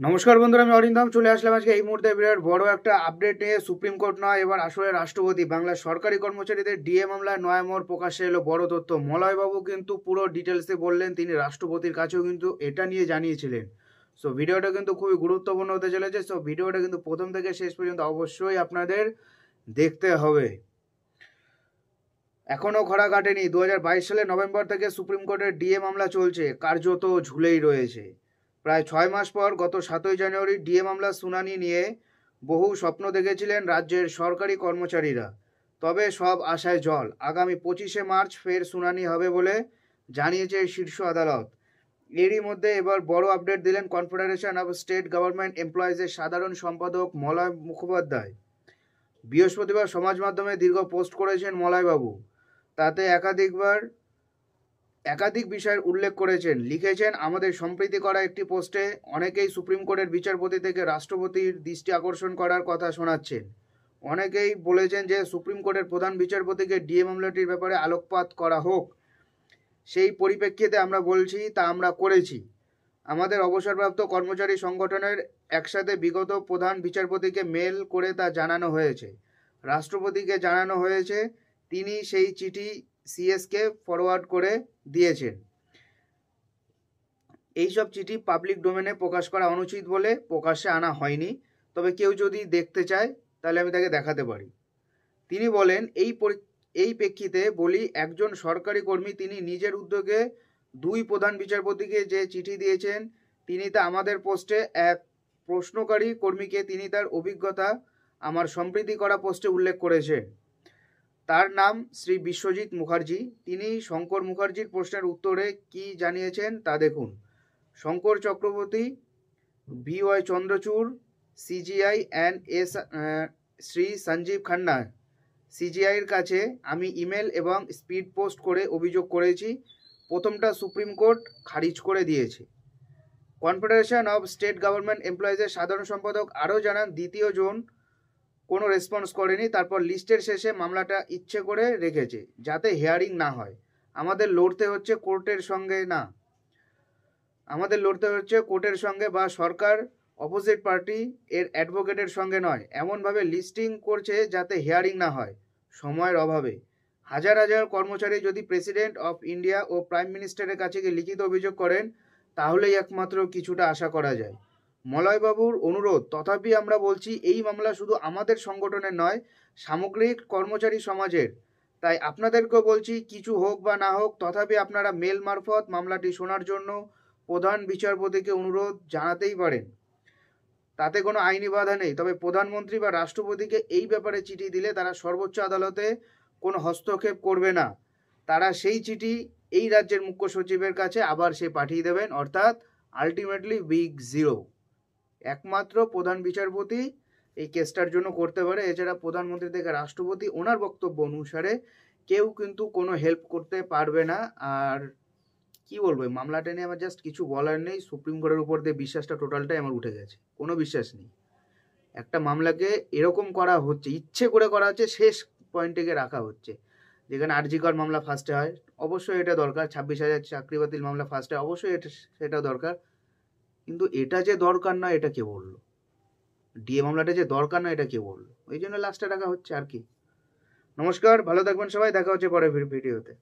নমস্কার বন্ধুরা, আমি অরিন্দম চলে আসলাম আজকে এই মুহূর্তে বিরাট বড় একটা আপডেট নিয়ে। সুপ্রিম কোর্ট নয়, এবার আসলে রাষ্ট্রপতি। বাংলার সরকারি কর্মচারীদের ডিএ মামলায় নয়ামর প্রকাশ্যে এলো বড় তথ্য। মলয়বাবু কিন্তু পুরো ডিটেলসে বললেন, তিনি রাষ্ট্রপতির কাছেও কিন্তু এটা নিয়ে জানিয়েছিলেন। সো ভিডিওটা কিন্তু খুবই গুরুত্বপূর্ণ হতে চলেছে। সো ভিডিওটা কিন্তু প্রথম থেকে শেষ পর্যন্ত অবশ্যই আপনাদের দেখতে হবে। এখনও খরা কাটেনি। 2022 সালের নভেম্বর থেকে সুপ্রিম কোর্টের ডিএ মামলা চলছে, কার্যত ঝুলেই রয়েছে। প্রায় 6 মাস পর গত 7ই জানুয়ারি ডিএ মামলার শুনানি নিয়ে বহু স্বপ্ন দেখেছিলেন রাজ্যের সরকারি কর্মচারীরা। তবে সব আশায় জল। আগামী 25শে মার্চ ফের শুনানি হবে বলে জানিয়েছে শীর্ষ আদালত। এরই মধ্যে এবার বড় আপডেট দিলেন কনফেডারেশন অব স্টেট গভর্নমেন্ট এমপ্লয়িজের সাধারণ সম্পাদক মলয় মুখোপাধ্যায়। বৃহস্পতিবার সমাজ মাধ্যমে দীর্ঘ পোস্ট করেছেন মলয়বাবু। তাতে একাধিক বিষয়ের উল্লেখ করেছেন। লিখেছেন, আমাদের সম্প্রীতি করা একটি পোস্টে অনেকেই সুপ্রিম কোর্টের বিচারপতি থেকে রাষ্ট্রপতির দৃষ্টি আকর্ষণ করার কথা শোনাচ্ছেন। অনেকেই বলেছেন যে সুপ্রিম কোর্টের প্রধান বিচারপতিকে ডিএ মামলাটির ব্যাপারে আলোকপাত করা হোক। সেই পরিপ্রেক্ষিতে আমরা বলছি, তা আমরা করেছি। আমাদের অবসরপ্রাপ্ত কর্মচারী সংগঠনের একসাথে বিগত প্রধান বিচারপতিকে মেল করে তা জানানো হয়েছে। রাষ্ট্রপতিকে জানানো হয়েছে, তিনি সেই চিঠি সিএসকে ফরওয়ার্ড করে দিয়েছেন। এইসব চিঠি পাবলিক ডোমেনে প্রকাশ করা অনুচিত বলে প্রকাশ্যে আনা হয়নি। তবে কেউ যদি দেখতে চায় তাহলে আমি তাকে দেখাতে পারি। তিনি বলেন, এই প্রেক্ষিতে বলি, একজন সরকারি কর্মী তিনি নিজের উদ্যোগে 2 প্রধান বিচারপতিকে যে চিঠি দিয়েছেন, তিনি তা আমাদের পোস্টে এক প্রশ্নকারী কর্মীকে তিনি তার অভিজ্ঞতা আমার সম্প্রীতি করা পোস্টে উল্লেখ করেছেন। তার নাম শ্রী বিশ্বজিৎ মুখার্জি। তিনি শঙ্কর মুখার্জির প্রশ্নের উত্তরে কি জানিয়েছেন তা দেখুন। Shankar Chakraborty, VY Chandrachud, CGI and Shri Sanjeev Khanna, CGIয়ের কাছে আমি ইমেল এবং স্পিড পোস্ট করে অভিযোগ করেছি। প্রথমটা সুপ্রিম কোর্ট খারিজ করে দিয়েছে। কনফেডারেশন অব স্টেট গভর্নমেন্ট এমপ্লয়িজের সাধারণ সম্পাদক আরও জানান, দ্বিতীয় জন কোনো রেসপন্স করেনি। তারপর লিস্টের শেষে মামলাটা ইচ্ছে করে রেখেছে যাতে হিয়ারিং না হয়। আমাদের লড়তে হচ্ছে কোর্টের সঙ্গে বা সরকার অপোজিট পার্টি এর অ্যাডভোকেটের সঙ্গে নয়। এমনভাবে লিস্টিং করছে যাতে হিয়ারিং না হয়, সময়ের অভাবে। হাজার হাজার কর্মচারী যদি প্রেসিডেন্ট অফ ইন্ডিয়া ও প্রাইম মিনিস্টারের কাছে গিয়ে লিখিত অভিযোগ করেন, তাহলেই একমাত্র কিছুটা আশা করা যায়। মলয়বাবুর অনুরোধ, তথাপি আমরা বলছি, এই মামলা শুধু আমাদের সংগঠনের নয়, সামগ্রিক কর্মচারী সমাজের। তাই আপনাদেরকেও বলছি, কিছু হোক বা না হোক, তথাপি আপনারা মেল মারফত মামলাটি শোনার জন্য প্রধান বিচারপতিকে অনুরোধ জানাতেই পারেন। তাতে কোনো আইনি বাধা নেই। তবে প্রধানমন্ত্রী বা রাষ্ট্রপতিকে এই ব্যাপারে চিঠি দিলে তারা সর্বোচ্চ আদালতে কোনো হস্তক্ষেপ করবে না। তারা সেই চিঠি এই রাজ্যের মুখ্য সচিবের কাছে আবার সে পাঠিয়ে দেবেন, অর্থাৎ আলটিমেটলি বিগ জিরো। একমাত্র প্রধান বিচারপতি এই কেসটার জন্য করতে পারে। এছাড়া প্রধানমন্ত্রী থেকে রাষ্ট্রপতি ওনার বক্তব্য অনুসারে কেউ কিন্তু কোনো হেল্প করতে পারবে না। আর কি বলবো, এই মামলাটা নিয়ে আমার জাস্ট কিছু বলার নেই। সুপ্রিম কোর্টের উপর দিয়ে বিশ্বাসটা টোটালটাই আমার উঠে গেছে, কোনো বিশ্বাস নেই। একটা মামলাকে এরকম করা হচ্ছে, ইচ্ছে করে করা হচ্ছে, শেষ পয়েন্টে গিয়ে রাখা হচ্ছে। যেখানে আরজি কর মামলা ফার্স্টে হয়, অবশ্যই এটা দরকার। 26,000 চাকরি বাতিল মামলা ফার্স্টে, অবশ্যই সেটা দরকার। কিন্তু এটা যে দরকার নয়, এটা কে বললো? ডিএ মামলাটা যে দরকার নয়, এটা কে বললো? ওই জন্য লাস্টে রাখা হচ্ছে আর কি। নমস্কার, ভালো থাকবেন সবাই, দেখা হচ্ছে পরের ভিডিওতে।